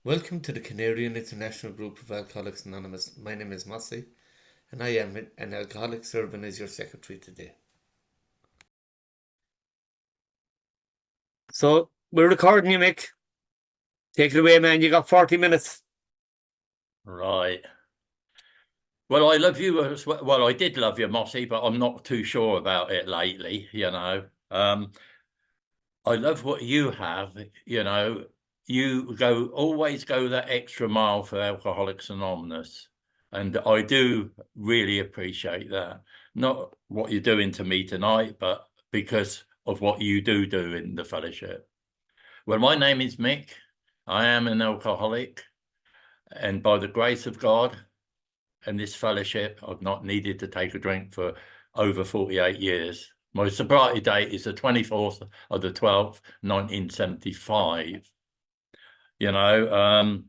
Welcome to the Canarian International Group of Alcoholics Anonymous. My name is Massey, and I am an alcoholic serving as your secretary today. So, we're recording you, Mick. Take it away, man. You got 40 minutes. Right. Well, I love you as well. Well, I did love you, Mossy, but I'm not too sure about it lately, I love what you have, you always go that extra mile for Alcoholics Anonymous. And I do really appreciate that. Not what you're doing to me tonight, but because of what you do in the fellowship. Well, my name is Mick. I am an alcoholic. And by the grace of God and this fellowship, I've not needed to take a drink for over 48 years. My sobriety date is the 24th of the 12th, 1975. Let's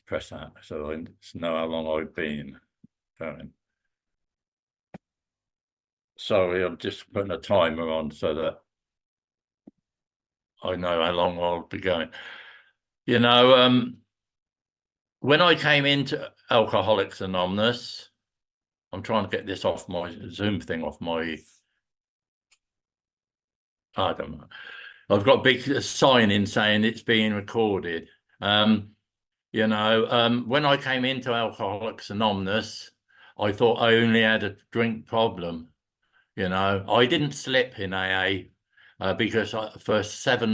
press that so I know how long I've been going. Sorry, I'm just putting a timer on so that I know how long I'll be going. When I came into Alcoholics Anonymous, I'm trying to get this off my Zoom thing off my, I don't know. I've got a big sign in saying it's being recorded. When I came into Alcoholics Anonymous, I thought I only had a drink problem. I didn't slip in AA because for 5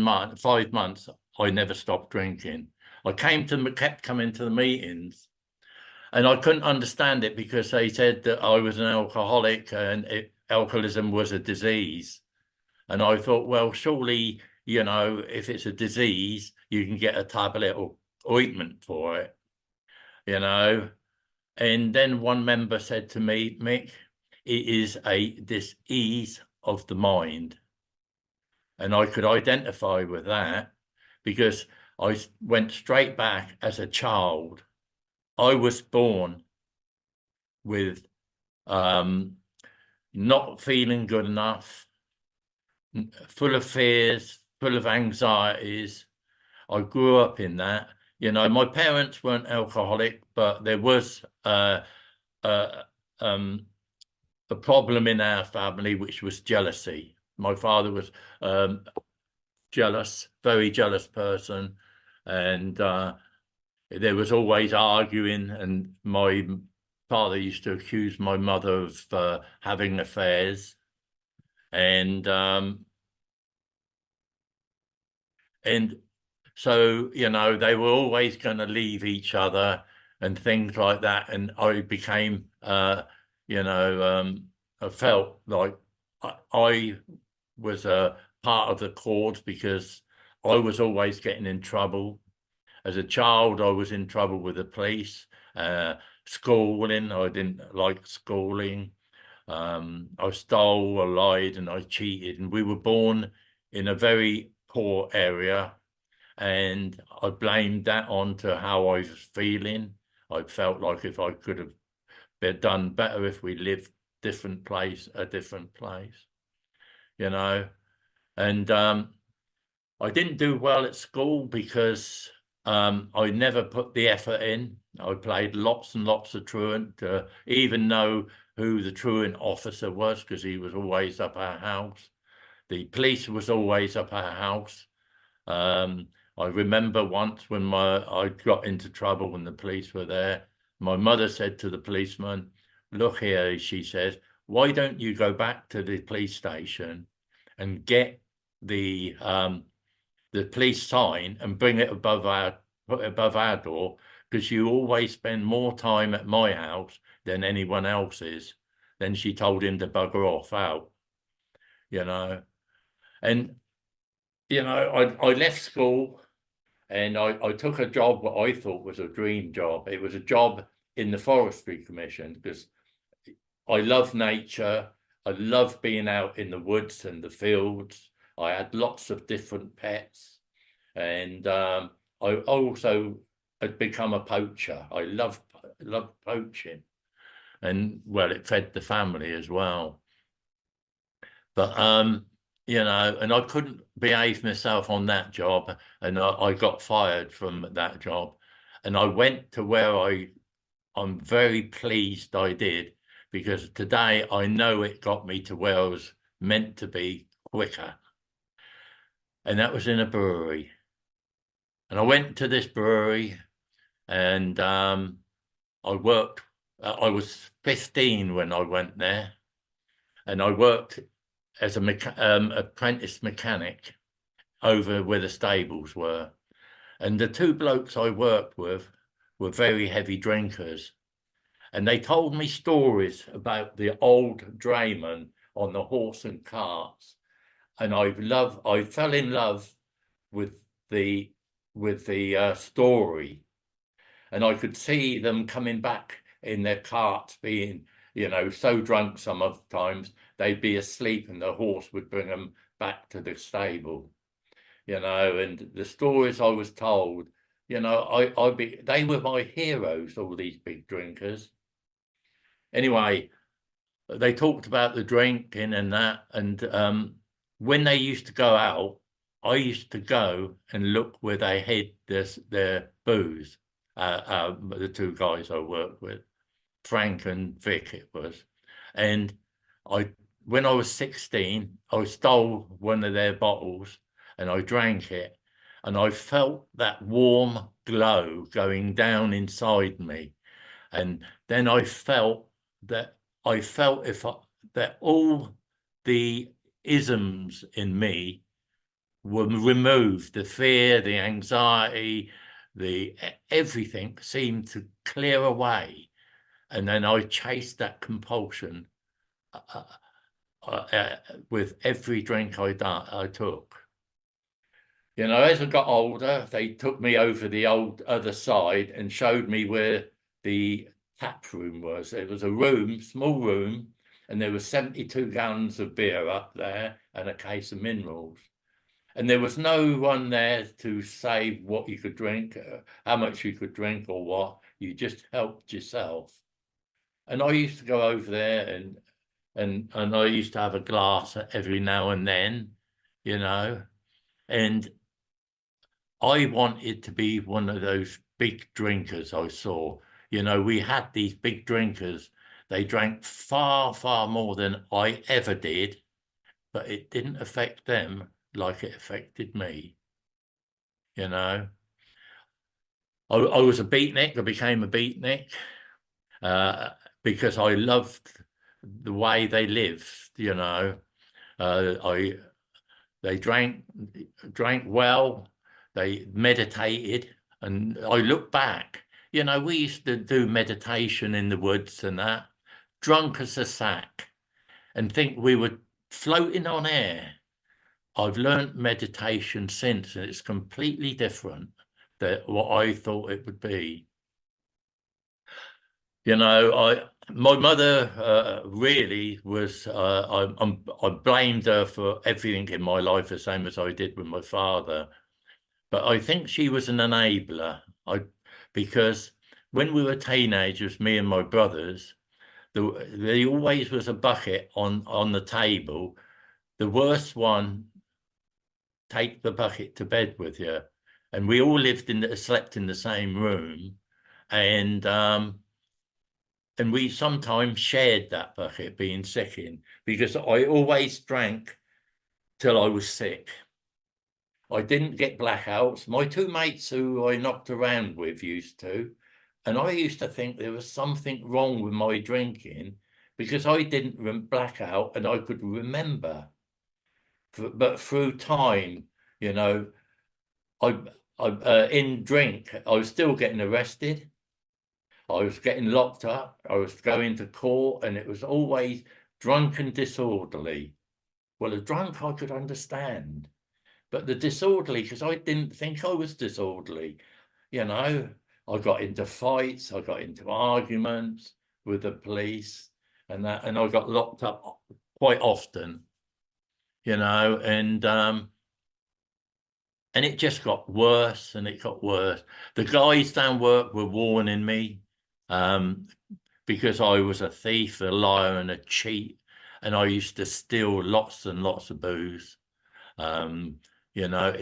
months, I never stopped drinking. I kept coming to the meetings, and I couldn't understand it because they said that I was an alcoholic and alcoholism was a disease. And I thought, well, surely, if it's a disease, you can get a tablet or ointment for it, And then one member said to me, Mick, it is a disease of the mind. And I could identify with that because I went straight back as a child. I was born with not feeling good enough, full of fears, full of anxieties. I grew up in that. My parents weren't alcoholic, but there was a problem in our family, which was jealousy. My father was jealous, very jealous person, and there was always arguing, and my father used to accuse my mother of having affairs, and so they were always going to leave each other and things like that, and I became I felt like I was a part of the cause because I was always getting in trouble. As a child, I was in trouble with the police. Schooling, I didn't like schooling. I stole, I lied, and I cheated. And we were born in a very poor area, and I blamed that on to how I was feeling. I felt like if I could have done better if we lived a different place, And I didn't do well at school because I never put the effort in. I played lots and lots of truant, even know who the truant officer was because he was always up our house. The police was always up our house. I remember once when I got into trouble when the police were there, my mother said to the policeman, look here, she says, why don't you go back to the police station and get the police sign and put it above our door, because you always spend more time at my house than anyone else's. Then she told him to bugger off out, and I left school and I took a job that I thought was a dream job. It was a job in the Forestry Commission because I love nature. I love being out in the woods and the fields. I had lots of different pets, and I also had become a poacher. I love poaching, and well, it fed the family as well. But you know, and I couldn't behave myself on that job, and I got fired from that job, and I went to where I'm very pleased I did, because today I know it got me to where I was meant to be quicker, and that was in a brewery. And I went to this brewery, and I worked. I was 15 when I went there, and I worked as a apprentice mechanic over where the stables were. And the two blokes I worked with were very heavy drinkers. And they told me stories about the old draymen on the horse and carts. And I fell in love with the story. And I could see them coming back in their carts being, you know, so drunk some of the times they'd be asleep and the horse would bring them back to the stable. You know, and the stories I was told, you know, they were my heroes, all these big drinkers. Anyway, they talked about the drinking and that, and when they used to go out, I used to go and look where they hid their booze. The two guys I worked with, Frank and Vic, it was, and when I was 16, I stole one of their bottles and I drank it, and I felt that warm glow going down inside me, and then I felt that that all the isms in me were removed. The fear, the anxiety, the everything seemed to clear away, and then I chased that compulsion with every drink I took. You know, as I got older, they took me over the old other side and showed me where the tap room was. It was a room, small room, and there were 72 gallons of beer up there and a case of minerals. And there was no one there to say what you could drink, how much you could drink or what. You just helped yourself. And I used to go over there and I used to have a glass every now and then, you know, and I wanted to be one of those big drinkers I saw. You know, we had these big drinkers. They drank far, far more than I ever did, but it didn't affect them like it affected me. You know, I was a beatnik. I became a beatnik because I loved the way they lived. You know, they drank well, they meditated, and I look back, you know, we used to do meditation in the woods and that, drunk as a sack, and think we were floating on air. I've learned meditation since, and it's completely different than what I thought it would be. You know, my mother really was. I blamed her for everything in my life, the same as I did with my father. But I think she was an enabler. Because when we were teenagers, me and my brothers, there always was a bucket on the table. The worst one, take the bucket to bed with you, and we all slept in the same room, and we sometimes shared that bucket, being sick in, because I always drank till I was sick. I didn't get blackouts. My two mates who I knocked around with used to, and I used to think there was something wrong with my drinking because I didn't black out and I could remember. But through time, you know, in drink, I was still getting arrested. I was getting locked up. I was going to court, and it was always drunk and disorderly. Well, a drunk I could understand, but the disorderly, because I didn't think I was disorderly, you know, I got into fights, I got into arguments with the police and that, and I got locked up quite often, you know, and it just got worse and it got worse. The guys down work were warning me because I was a thief, a liar, and a cheat. and I used to steal lots and lots of booze. You know,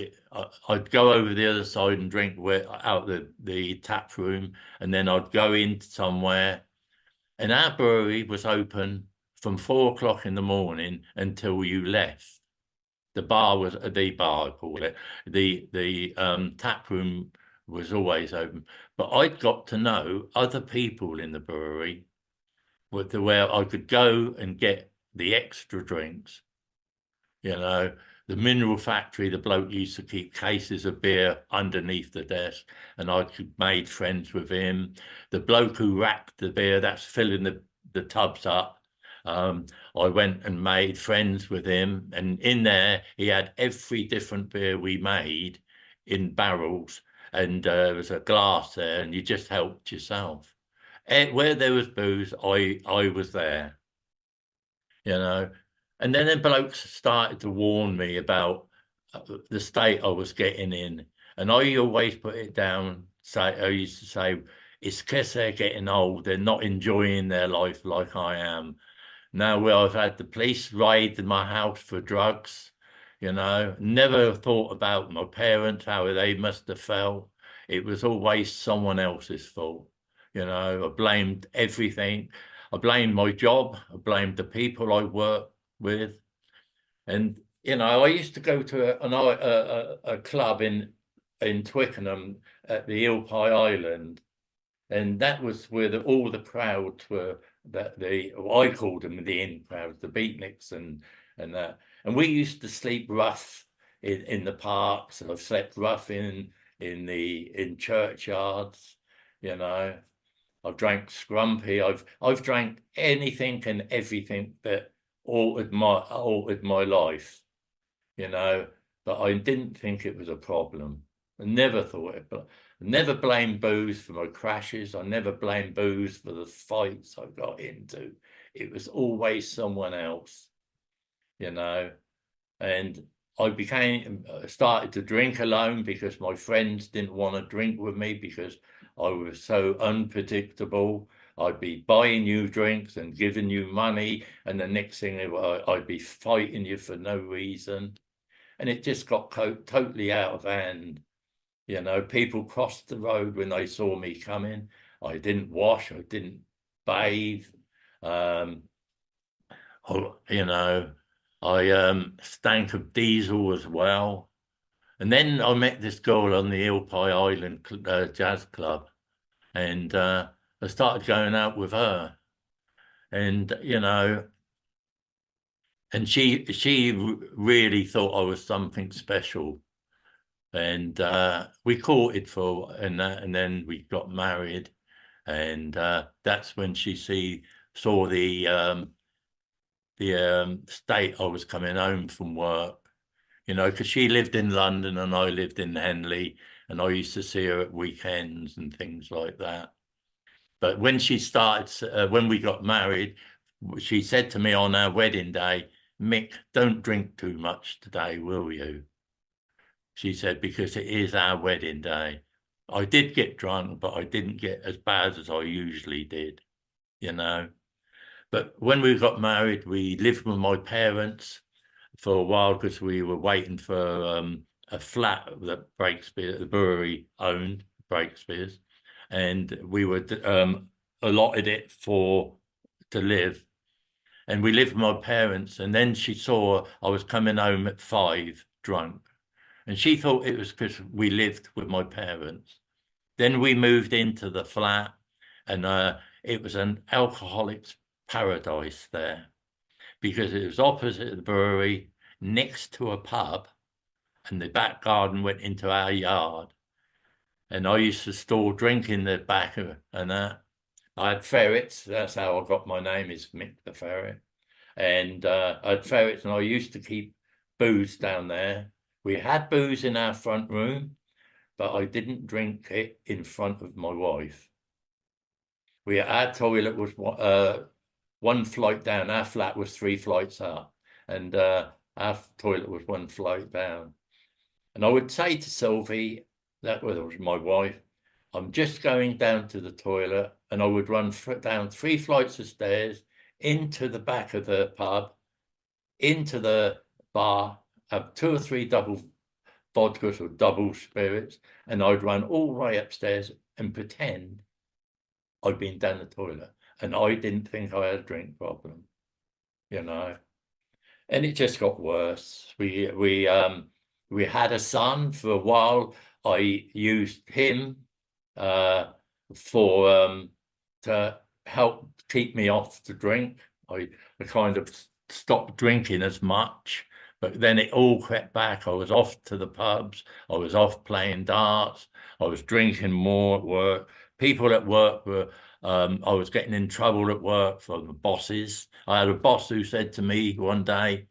I'd go over the other side and drink out the tap room, and then I'd go in somewhere. And our brewery was open from 4 o'clock in the morning until you left. The bar was the bar, I call it. The tap room was always open. But I'd got to know other people in the brewery where I could go and get the extra drinks. You know, the mineral factory, the bloke used to keep cases of beer underneath the desk, and I made friends with him. The bloke who racked the beer, that's filling the tubs up. I went and made friends with him, and in there he had every different beer we made in barrels, and there was a glass there, and you just helped yourself. Where there was booze, I was there, you know. And then the blokes started to warn me about the state I was getting in, and I always put it down. I used to say, it's because they're getting old, they're not enjoying their life like I am. Now, where I've had the police raid my house for drugs, you know, never thought about my parents, how they must have felt. It was always someone else's fault. You know, I blamed everything. I blamed my job. I blamed the people I worked with. And, you know, I used to go to a club in Twickenham at the Eel Pie Island. And that was where all the crowds were, I called them the in crowds, the beatniks and that. And we used to sleep rough in the parks, and I've slept rough in churchyards, you know. I've drank scrumpy. I've drank anything and everything that altered my life, you know. But I didn't think it was a problem. I never thought it, but I never blamed booze for my crashes. I never blamed booze for the fights I got into. It was always someone else, you know. And I started to drink alone because my friends didn't want to drink with me because I was so unpredictable. I'd be buying you drinks and giving you money, and the next thing I'd be fighting you for no reason. And it just got totally out of hand. You know, people crossed the road when they saw me coming. I didn't wash, I didn't bathe. You know, I stank of diesel as well. And then I met this girl on the Eel Pie Island jazz club, and I started going out with her. And, you know, and she really thought I was something special. And we courted and then we got married, and that's when she saw the state I was coming home from work, you know, because she lived in London and I lived in Henley, and I used to see her at weekends and things like that. But when she started, when we got married, she said to me on our wedding day, "Mick, don't drink too much today, will you?" She said, because it is our wedding day. I did get drunk, but I didn't get as bad as I usually did, you know. But when we got married, we lived with my parents for a while because we were waiting for a flat that Breakspear, the brewery owned, Breakspears, and we were allotted it to live. And we lived with my parents, and then she saw I was coming home at 5 drunk. And she thought it was because we lived with my parents. Then we moved into the flat, and it was an alcoholic's paradise there because it was opposite the brewery, next to a pub, and the back garden went into our yard. And I used to store drink in the back of and that. I had ferrets. That's how I got my name, is Mick the Ferret. And I had ferrets, and I used to keep booze down there. We had booze in our front room, but I didn't drink it in front of my wife. Our toilet was one flight down. Our flat was 3 flights up, and our toilet was 1 flight down. And I would say to Sylvie, that was my wife, I'm just going down to the toilet, and I would run down 3 flights of stairs into the back of the pub, into the bar, have 2 or 3 double vodkas or double spirits, and I'd run all the way upstairs and pretend I'd been down the toilet, and I didn't think I had a drink problem, you know. And it just got worse. We had a son for a while. I used him for to help keep me off the drink. I kind of stopped drinking as much, but then it all crept back. I was off to the pubs. I was off playing darts. I was drinking more at work. People at work were, I was getting in trouble at work from the bosses. I had a boss who said to me one day,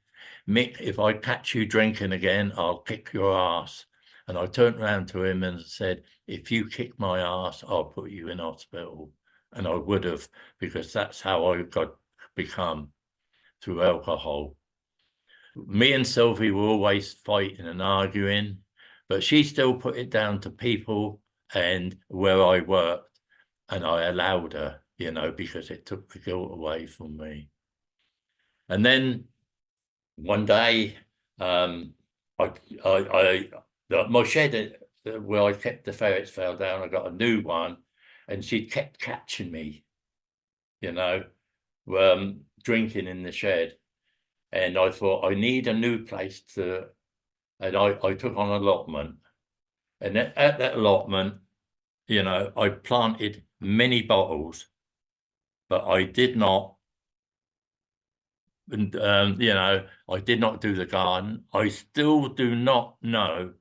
"Mick, if I catch you drinking again, I'll kick your ass." And I turned around to him and said, "If you kick my ass, I'll put you in hospital." And I would have, because that's how I got become through alcohol. Me and Sylvie were always fighting and arguing, but she still put it down to people and where I worked, and I allowed her, you know, because it took the guilt away from me. And then one day, my shed where I kept the ferrets fell down. I got a new one, and she kept catching me, you know, drinking in the shed. And I thought, I need a new place to, and I took on an allotment. And at that allotment, you know, I planted many bottles, but I did not, and you know, I did not do the garden. I still do not know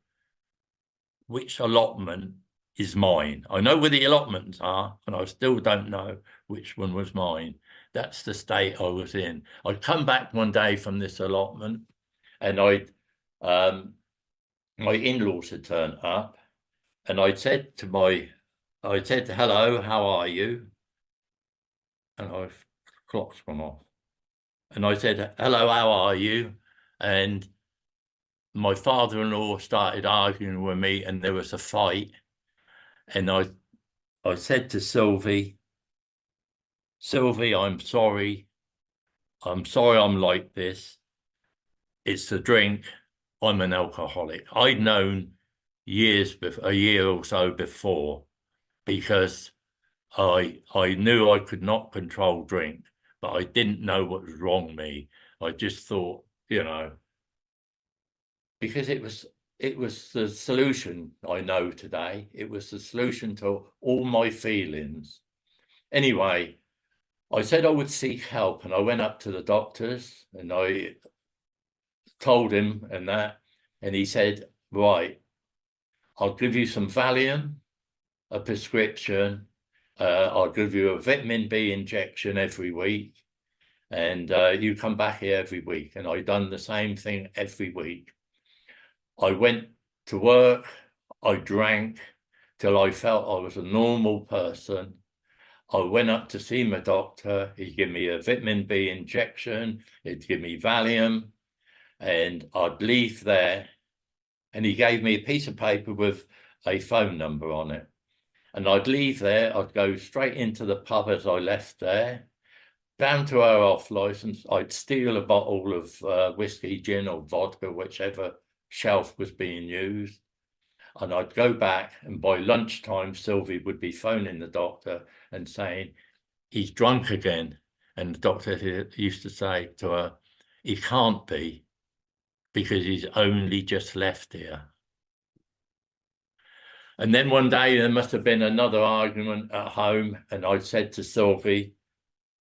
which allotment is mine. I know where the allotments are, and I still don't know which one was mine. That's the state I was in. I'd come back one day from this allotment, and my in-laws had turned up, and I said, "Hello, how are you?" And clock's gone off. And I said, "Hello, how are you?" And my father-in-law started arguing with me, and there was a fight. And I said to Sylvie, "I'm sorry. I'm sorry I'm like this. It's the drink. I'm an alcoholic." I'd known a year or so before, because I knew I could not control drink, but I didn't know what was wrong with me. I just thought, you know, because it was the solution I know today. It was the solution to all my feelings. Anyway, I said I would seek help, and I went up to the doctors and I told him and he said, "Right, I'll give you some Valium, a prescription. I'll give you a vitamin B injection every week, and you come back here every week." And I done the same thing every week. I went to work, I drank till I felt I was a normal person. I went up to see my doctor. He'd give me a vitamin B injection, he'd give me Valium, and I'd leave there. And he gave me a piece of paper with a phone number on it. And I'd leave there, I'd go straight into the pub as I left there, down to our off license. I'd steal a bottle of whiskey, gin or vodka, whichever shelf was being used. And I'd go back, and by lunchtime, Sylvie would be phoning the doctor and saying, "He's drunk again." And the doctor used to say to her, "He can't be, because he's only just left here." And then one day there must have been another argument at home, and I said to Sylvie,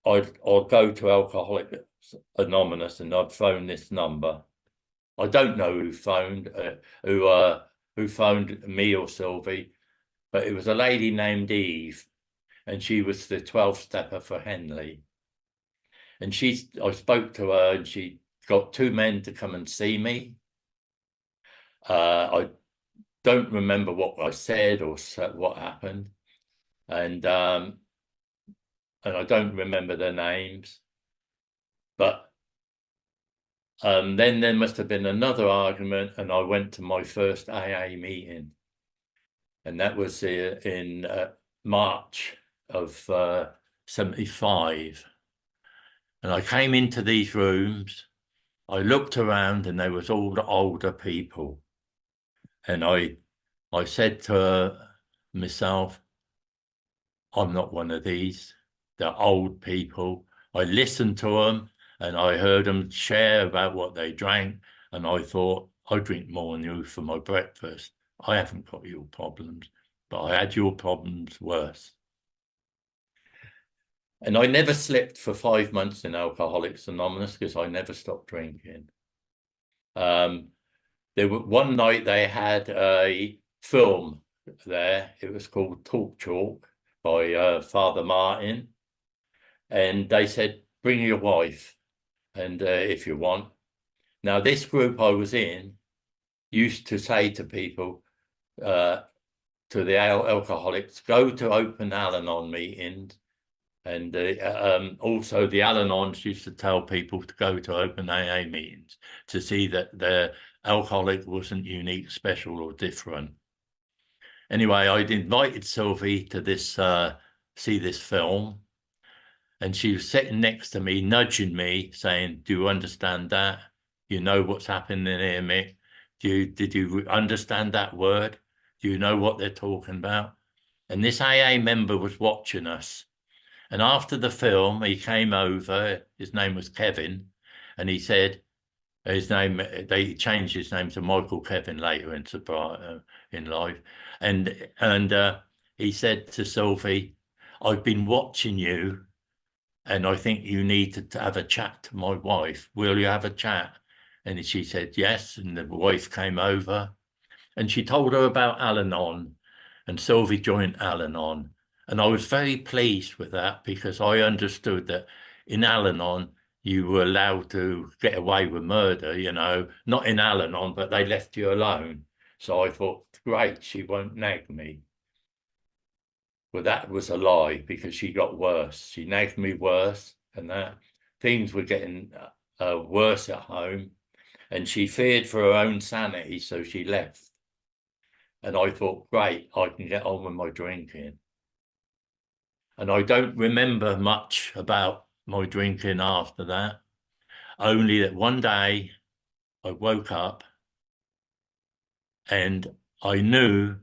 I'll go to Alcoholics Anonymous and I'd phone this number. I don't know who phoned me or Sylvie, but it was a lady named Eve, and she was the 12-stepper for Henley. And I spoke to her, and she got 2 men to come and see me. I don't remember what I said or what happened, and I don't remember their names. But then there must have been another argument, and I went to my first AA meeting, and that was in March of 75. And I came into these rooms, I looked around and there was all the older people. And I said to myself, I'm not one of these. They're old people. I listened to them and I heard them share about what they drank. And I thought, I drink more than you for my breakfast. I haven't got your problems, but I had your problems worse. And I never slipped for 5 months in Alcoholics Anonymous because I never stopped drinking. One night they had a film there. It was called Talk Chalk by Father Martin. And they said, bring your wife, and if you want. Now, this group I was in used to say to people, to the alcoholics, go to open Al-Anon meetings. And also the Al-Anons used to tell people to go to open AA meetings to see that their alcoholic wasn't unique, special or different. Anyway, I'd invited Sylvie to this, see this film. And she was sitting next to me, nudging me, saying, do you understand that? You know what's happening here, Mick? Did you understand that word? Do you know what they're talking about? And this AA member was watching us. And after the film, he came over, his name was Kevin, and he said, they changed his name to Michael Kevin later in life. And he said to Sylvie, I've been watching you, and I think you need to have a chat to my wife. Will you have a chat? And she said, yes. And the wife came over and she told her about Al-Anon, and Sylvie joined Al-Anon. And I was very pleased with that because I understood that in Al-Anon, you were allowed to get away with murder, you know, not in Al-Anon, but they left you alone. So I thought, great, she won't nag me. Well, that was a lie because she got worse. She nagged me worse, and that things were getting worse at home. And she feared for her own sanity, so she left. And I thought, great, I can get on with my drinking. And I don't remember much about my drinking after that, only that one day I woke up and I knew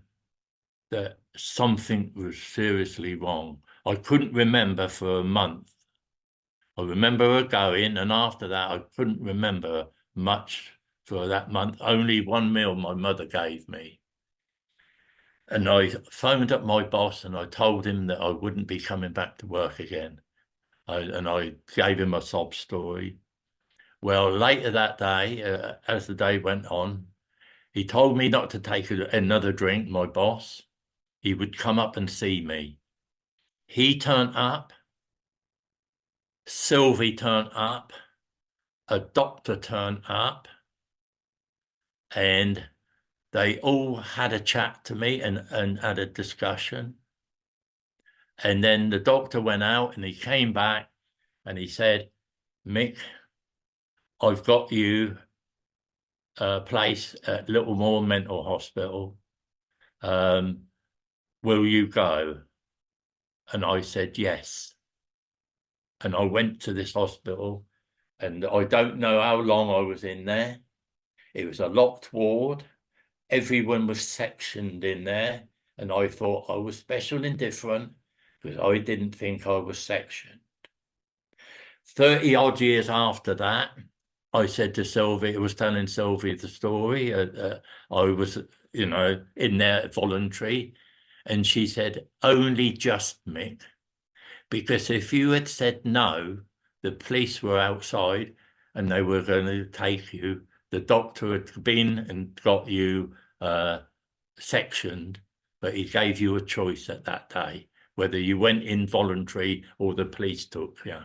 that something was seriously wrong. I couldn't remember for a month. I remember her going, and after that, I couldn't remember much for that month. Only one meal my mother gave me. And I phoned up my boss and I told him that I wouldn't be coming back to work again. And I gave him a sob story. Well, later that day, as the day went on, he told me not to take another drink, my boss. He would come up and see me. He turned up. Sylvie turned up. A doctor turned up. And they all had a chat to me and had a discussion. And then the doctor went out and he came back and he said, Mick, I've got you a place at Littlemore Mental Hospital. Will you go? And I said, yes. And I went to this hospital and I don't know how long I was in there. It was a locked ward. Everyone was sectioned in there. And I thought I was special and different because I didn't think I was sectioned. 30 odd years after that, I said to Sylvie, I was telling Sylvie the story. I was, you know, in there voluntary. And she said, only just, Mick, because if you had said no, the police were outside and they were going to take you. The doctor had been and got you sectioned, but he gave you a choice at that day, whether you went in voluntary or the police took you.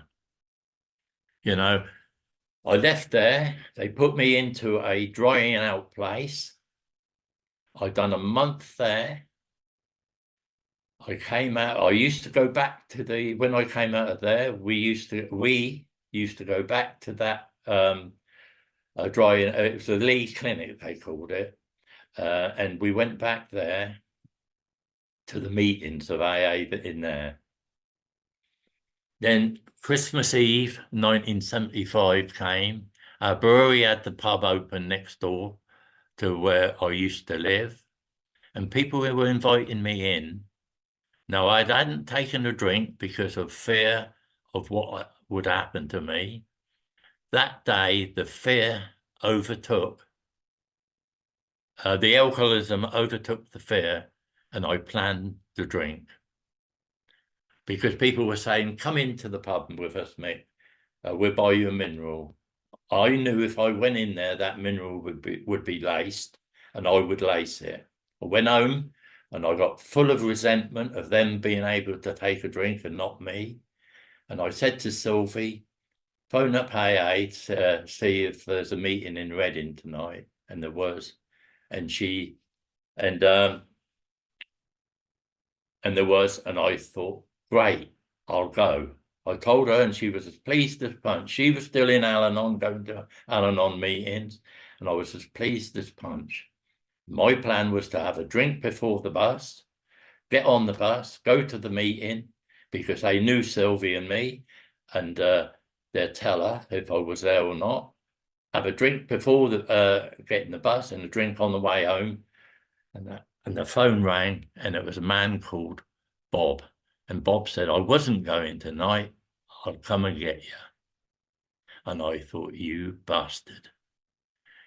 You know, I left there. They put me into a drying out place. I'd done a month there. I came out. I used to go back to when I came out of there, we used to go back to that drying. It was the Lee Clinic, they called it, and we went back there to the meetings of AA in there. Then Christmas Eve, 1975 came. Our brewery had the pub open next door to where I used to live, and people were inviting me in. Now, I hadn't taken a drink because of fear of what would happen to me. That day, the fear overtook, the alcoholism overtook the fear, and I planned the drink. Because people were saying, come into the pub with us, Mick. We'll buy you a mineral. I knew if I went in there, that mineral would be laced, and I would lace it. I went home, and I got full of resentment of them being able to take a drink and not me. And I said to Sylvie, phone up AA to see if there's a meeting in Reading tonight. And there was. And I thought, great, I'll go. I told her, and she was as pleased as punch. She was still in Al-Anon, going to Al-Anon meetings, and I was as pleased as punch. My plan was to have a drink before the bus, get on the bus, go to the meeting, because they knew Sylvie and me, and they'd tell her if I was there or not. Have a drink before getting the bus, and a drink on the way home. And the phone rang, and it was a man called Bob. And Bob said, I wasn't going tonight. I'll come and get you. And I thought, you bastard.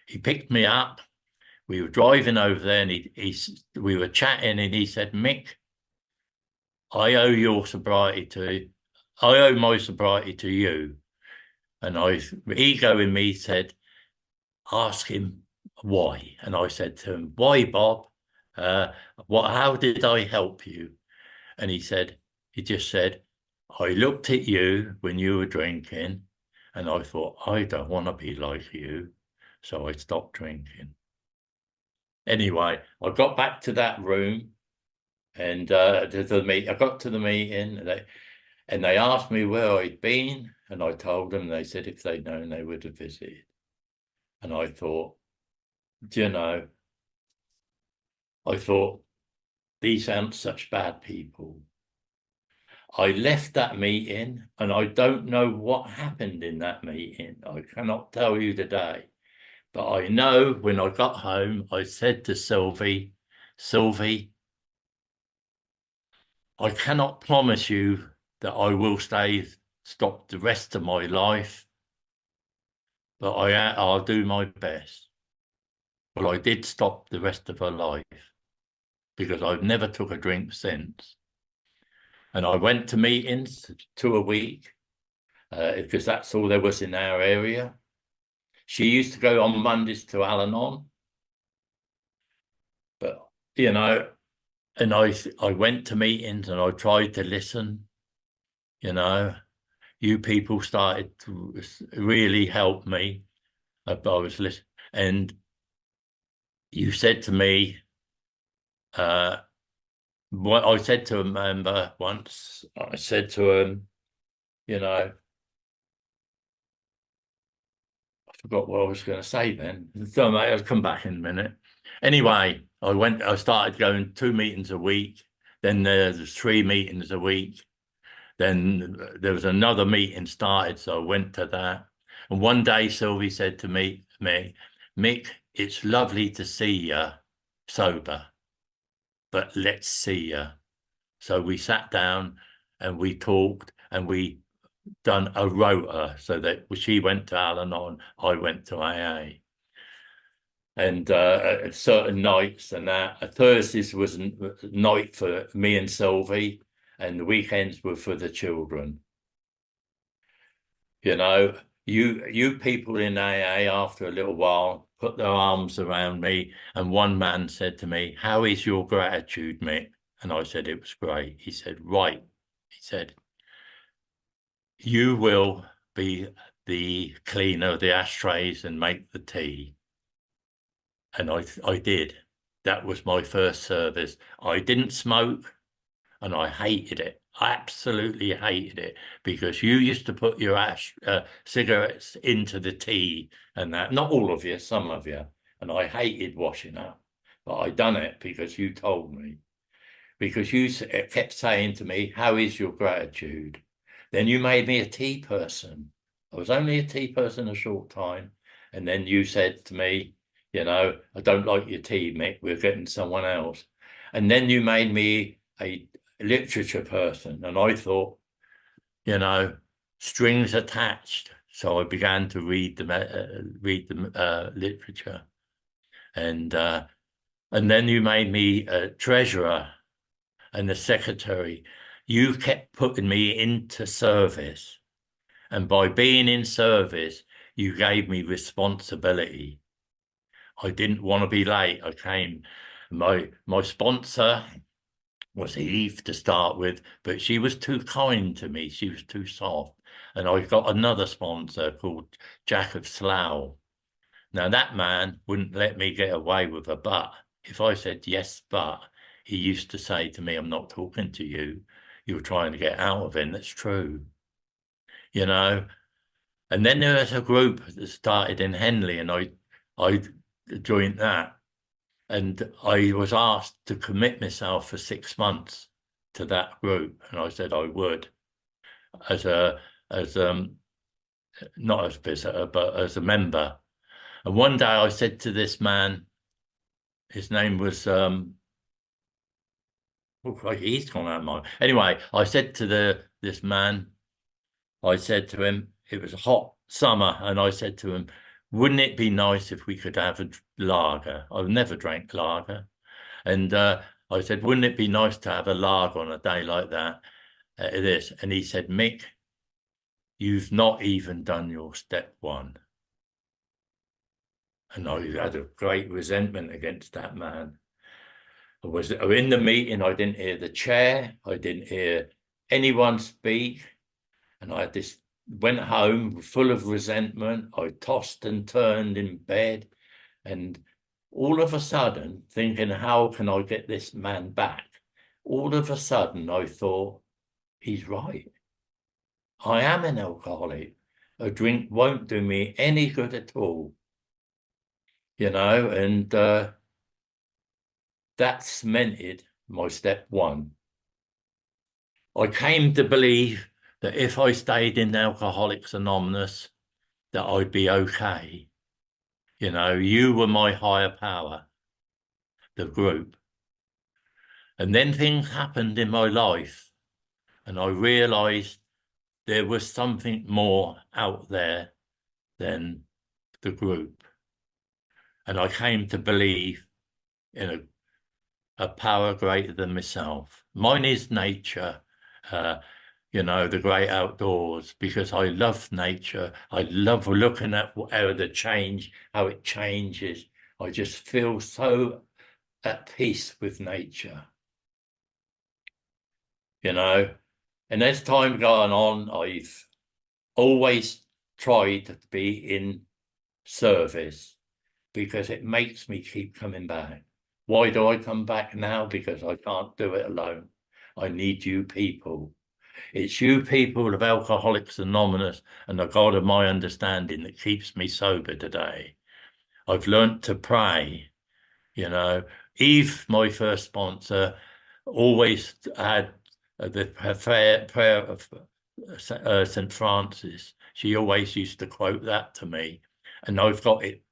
He picked me up. We were driving over there, and we were chatting, and he said, Mick, I owe my sobriety to you. And ego in me said, ask him why. And I said to him, why, Bob? How did I help you? And he just said, I looked at you when you were drinking, and I thought, I don't want to be like you. So I stopped drinking. Anyway, I got back to that room, and I got to the meeting, and they asked me where I'd been, and I told them. They said if they'd known, they would have visited. And I thought, these aren't such bad people. I left that meeting, and I don't know what happened in that meeting. I cannot tell you today. But I know when I got home, I said to Sylvie, I cannot promise you that I will stop the rest of my life, but I'll do my best. Well, I did stop the rest of her life, because I've never took a drink since. And I went to meetings 2 a week, because that's all there was in our area. She used to go on Mondays to Al-Anon. But, and I went to meetings, and I tried to listen. You people started to really help me. I was listening. And you said to me, what I said to a member once, I said to him, I forgot what I was going to say then. So, mate, I'll come back in a minute. Anyway, I started going 2 meetings a week. Then there's 3 meetings a week. Then there was another meeting started, so I went to that. And one day Sylvie said to me, Mick, it's lovely to see you sober, but let's see you. So we sat down and we talked, and we done a rota, so that she went to Al-Anon, I went to AA. And certain nights, and that Thursdays was a night for me and Sylvie, and the weekends were for the children. You people in AA, after a little while, put their arms around me, and one man said to me, how is your gratitude, Mick? And I said, it was great. He said, right. He said, you will be the cleaner of the ashtrays and make the tea. And I did. That was my first service. I didn't smoke, and I hated it. I absolutely hated it, because you used to put your cigarettes into the tea and that. Not all of you, some of you. And I hated washing up. But I done it because you told me. Because you kept saying to me, how is your gratitude? Then you made me a tea person. I was only a tea person a short time. And then you said to me, you know, I don't like your tea, Mick. We're getting someone else. And then you made me a literature person. And I thought, you know, strings attached. So I began to read the literature. And then you made me a treasurer and the secretary. You kept putting me into service. And by being in service, you gave me responsibility. I didn't want to be late. I came. My sponsor was Eve to start with, but she was too kind to me. She was too soft. And I got another sponsor called Jack of Slough. Now, that man wouldn't let me get away with a but. If I said, yes, but, he used to say to me, I'm not talking to you. You're trying to get out of it. And that's true, you know. And then there was a group that started in Henley, and I joined that. And I was asked to commit myself for 6 months to that group. And I said I would, as not as a visitor, but as a member. And one day I said to this man, his name was, oh, he's gone out of my, anyway, I said to this man, I said to him, it was a hot summer, and I said to him, wouldn't it be nice if we could have a lager? I've never drank lager. And I said, wouldn't it be nice to have a lager on a day like that? And he said, Mick, you've not even done your step one. And I had a great resentment against that man. I was in the meeting, I didn't hear the chair, I didn't hear anyone speak. And I went home full of resentment. I tossed and turned in bed. And all of a sudden, thinking, how can I get this man back? All of a sudden, I thought, he's right. I am an alcoholic. A drink won't do me any good at all. You know, and that cemented my step one. I came to believe that if I stayed in Alcoholics Anonymous, that I'd be okay. You know, you were my higher power, the group. And then things happened in my life, and I realized there was something more out there than the group. And I came to believe in a power greater than myself. Mine is nature, you know, the great outdoors, because I love nature. I love looking at how it changes. I just feel so at peace with nature, you know. And as time gone on, I've always tried to be in service because it makes me keep coming back. Why do I come back now? Because I can't do it alone. I need you people. It's you people of Alcoholics Anonymous and the God of my understanding that keeps me sober today. I've learnt to pray, you know. Eve, my first sponsor, always had the prayer of St. Francis. She always used to quote that to me. And I've got it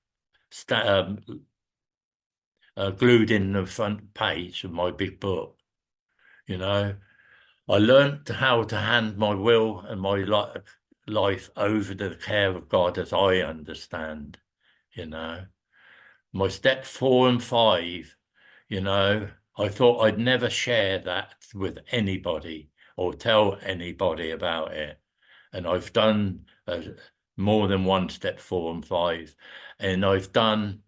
glued in the front page of my big book, you know. I learned how to hand my will and my life over to the care of God as I understand, you know. My step 4 and 5, you know, I thought I'd never share that with anybody or tell anybody about it. And I've done more than one step 4 and 5. And I've done,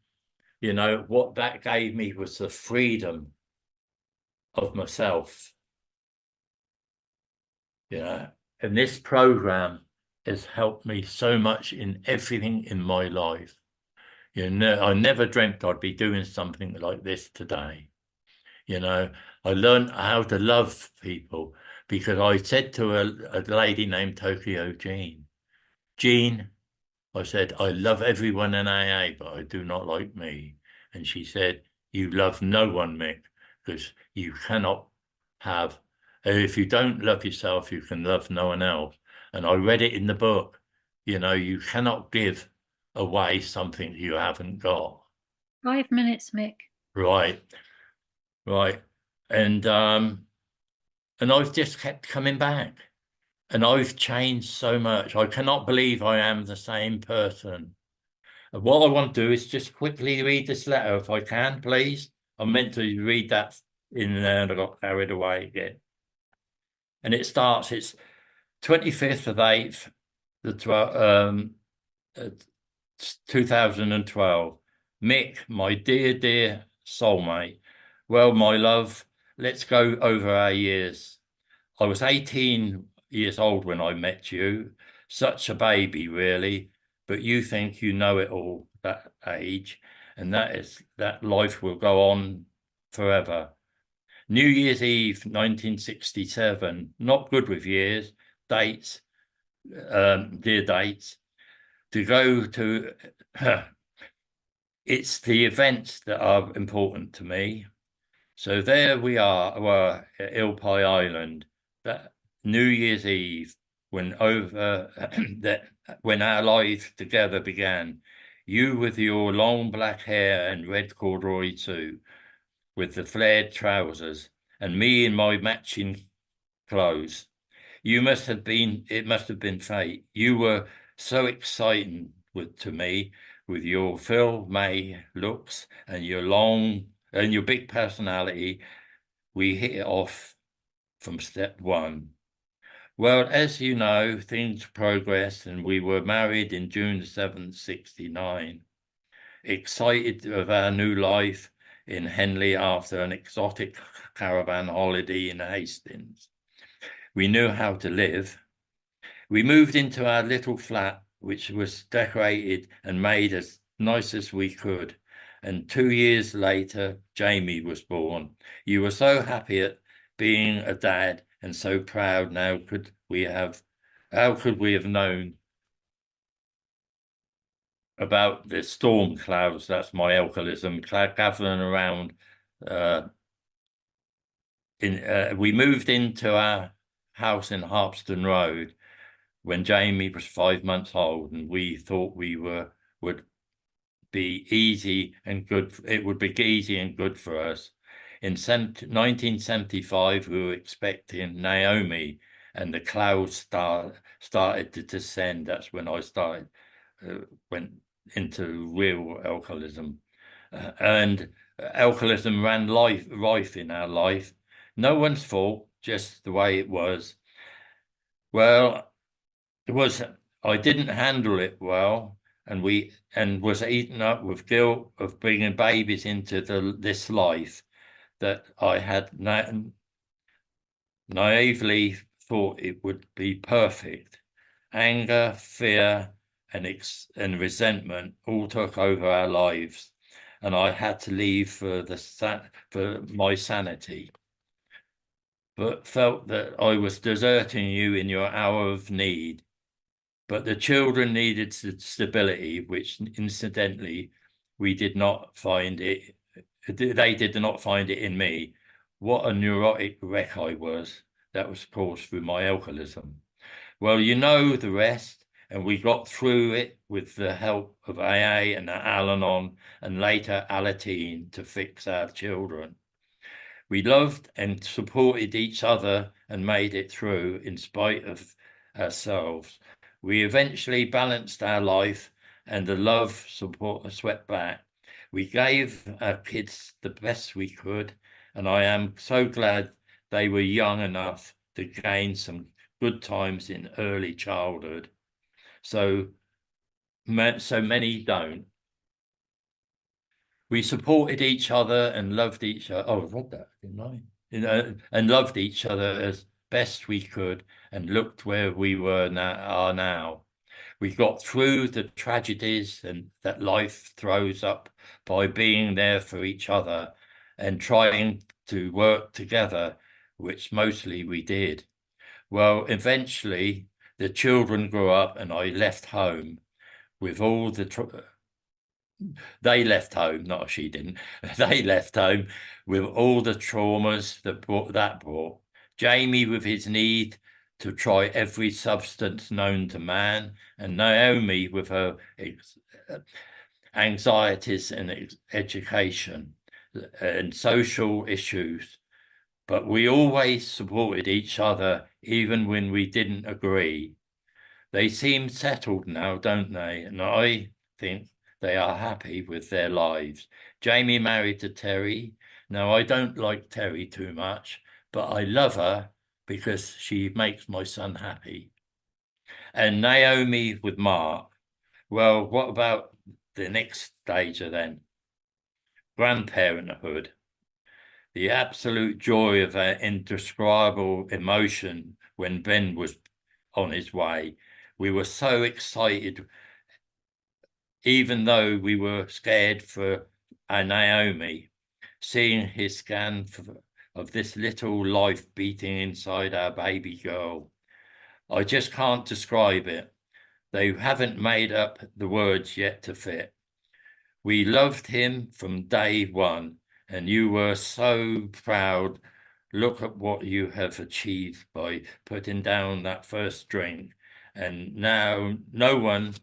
you know, what that gave me was the freedom of myself. You know, and this program has helped me so much in everything in my life. You know, I never dreamt I'd be doing something like this today. You know, I learned how to love people because I said to a lady named Tokyo Jean, I said, I love everyone in AA, but I do not like me. And she said, you love no one, Mick, because you cannot have, if you don't love yourself, you can love no one else. And I read it in the book. You know, you cannot give away something you haven't got. 5 minutes, Mick. Right, right. And I've just kept coming back. And I've changed so much. I cannot believe I am the same person. And what I want to do is just quickly read this letter, if I can, please. I meant to read that in there and I got carried away again. And it starts, it's 25th of 8th, uh, 2012. Mick, my dear, dear soulmate. Well, my love, let's go over our years. I was 18 years old when I met you. Such a baby, really. But you think you know it all, that age. And that life will go on forever. New Year's Eve, 1967. Not good with years, dates, dear dates. To go to, it's the events that are important to me. So there we were at Ilpie Island, that New Year's Eve, when when our life together began. You with your long black hair and red corduroy suit, with the flared trousers, and me in my matching clothes. It must have been fate. You were so exciting to me with your Phil May looks and your big personality. We hit it off from step one. Well, as you know, things progressed and we were married in June 7th, 69. Excited of our new life in Henley after an exotic caravan holiday in Hastings. We knew how to live. We moved into our little flat, which was decorated and made as nice as we could. And 2 years later, Jamie was born. You were so happy at being a dad and so proud. How could we have known about the storm clouds? That's my alcoholism, gathering around. We moved into our house in Harpston Road when Jamie was 5 months old, and we thought would be easy and good. It would be easy and good for us. In 1975, we were expecting Naomi, and the clouds started to descend. That's when I went into real alcoholism, and alcoholism ran rife in our life. No one's fault, just the way it was. Well, I didn't handle it well, and was eaten up with guilt of bringing babies into this life that I had naively thought it would be perfect. Anger, fear, and resentment all took over our lives, and I had to leave for my sanity, but felt that I was deserting you in your hour of need. But the children needed stability, which incidentally, we did not find it. They did not find it in me. What a neurotic wreck I was. That was caused through my alcoholism. Well, you know the rest, and we got through it with the help of AA and Al-Anon and later Alateen to fix our children. We loved and supported each other and made it through in spite of ourselves. We eventually balanced our life, and the love support swept back. We gave our kids the best we could, and I am so glad they were young enough to gain some good times in early childhood. So many don't. We supported each other and loved each other. Oh, I read that, didn't I? And loved each other as best we could, and looked where we are now. We got through the tragedies and that life throws up by being there for each other and trying to work together, which mostly we did. Well, eventually the children grew up and I left home with all they left home, not she didn't. They left home with all the traumas that brought. Jamie with his need to try every substance known to man, and Naomi with her anxieties and education and social issues. But we always supported each other, even when we didn't agree. They seem settled now, don't they? And I think they are happy with their lives. Jamie married to Terry. Now, I don't like Terry too much, but I love her because she makes my son happy. And Naomi with Mark. Well, what about the next stage of then? Grandparenthood. The absolute joy of our indescribable emotion when Ben was on his way. We were so excited, even though we were scared for our Naomi, seeing his scan of this little life beating inside our baby girl. I just can't describe it. They haven't made up the words yet to fit. We loved him from day one, and you were so proud. Look at what you have achieved by putting down that first drink. And now no one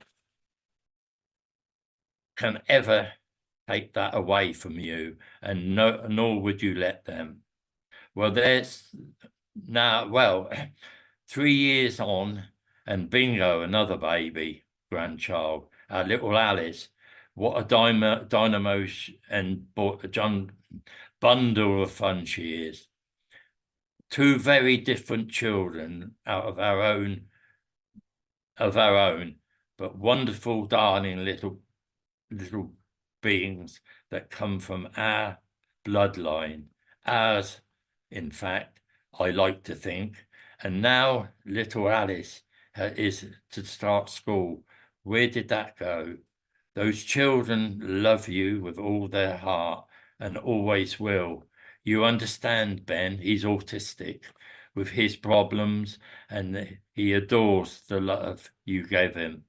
can ever take that away from you, and nor would you let them. Well, there's now, 3 years on, and bingo, another baby grandchild, our little Alice. What a dynamo and bundle of fun she is. 2 very different children out of our own, but wonderful, darling little beings that come from our bloodline. Ours, in fact, I like to think. And now little Alice is to start school. Where did that go? Those children love you with all their heart and always will. You understand, Ben, he's autistic with his problems, and he adores the love you gave him.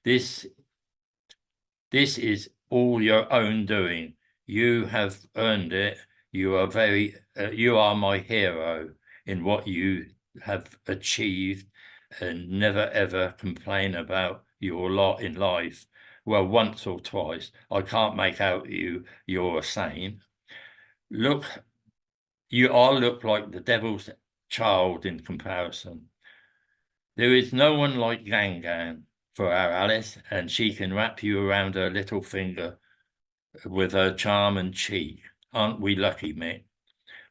This is all your own doing. You have earned it. You are my hero in what you have achieved, and never ever complain about your lot in life. Well, once or twice. I can't make out you're a saint. Look, you all look like the devil's child in comparison. There is no one like Gangan for our Alice, and she can wrap you around her little finger with her charm and cheek. Aren't we lucky, Mick?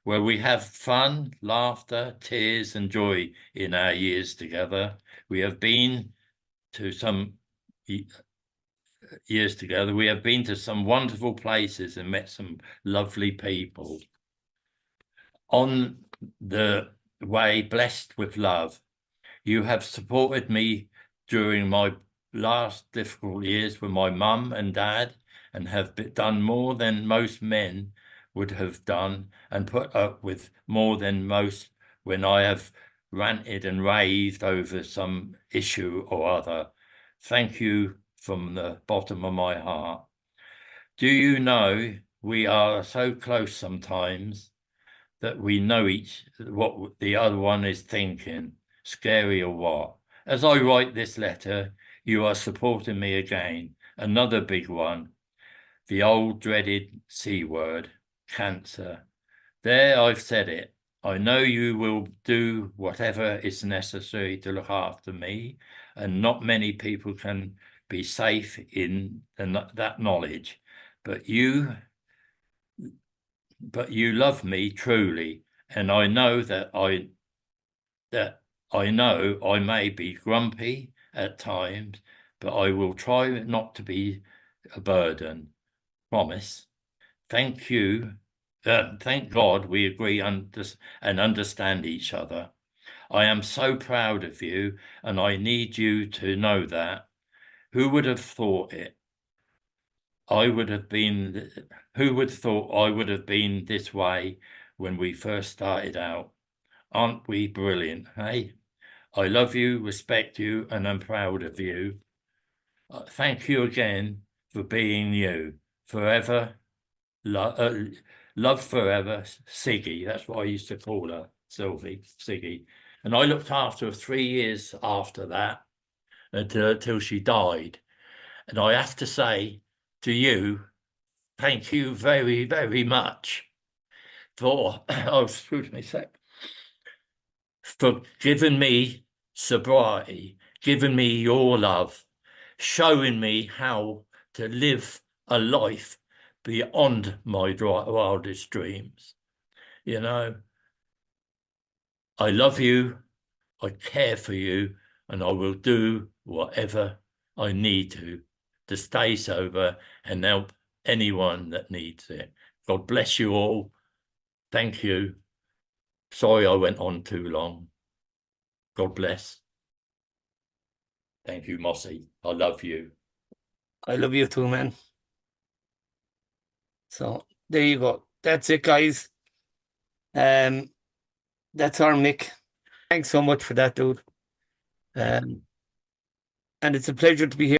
Where we have fun, laughter, tears, and joy in our years together. We have been to some years together. We have been to some wonderful places and met some lovely people. On the way, blessed with love, you have supported me during my last difficult years with my mum and dad, and have done more than most men would have done, and put up with more than most when I have ranted and raved over some issue or other. Thank you from the bottom of my heart. Do you know we are so close sometimes that we know what the other one is thinking, scary or what? As I write this letter, you are supporting me again, another big one, the old dreaded C word, cancer. There, I've said it. I know you will do whatever is necessary to look after me, and not many people can be safe in that knowledge. But you love me truly, and I know that I know I may be grumpy at times, but I will try not to be a burden. Promise. Thank you. Thank God we agree and understand each other. I am so proud of you, and I need you to know that. Who would have thought it? Who would have thought I would have been this way when we first started out? Aren't we brilliant, hey? I love you, respect you, and I'm proud of you. Thank you again for being you. Forever, love forever, Siggy. That's what I used to call her, Sylvie, Siggy. And I looked after her 3 years after that, till she died. And I have to say to you, thank you very, very much for, oh, excuse me a sec, for giving me sobriety, giving me your love, showing me how to live a life beyond my wildest dreams. You know, I love you, I care for you, and I will do whatever I need to stay sober and help anyone that needs it. God bless you all. Thank you. Sorry I went on too long. God bless. Thank you, Mossy. I love you. I love you too, man. So there you go. That's it, guys. That's our Mick. Thanks so much for that, dude. And it's a pleasure to be here.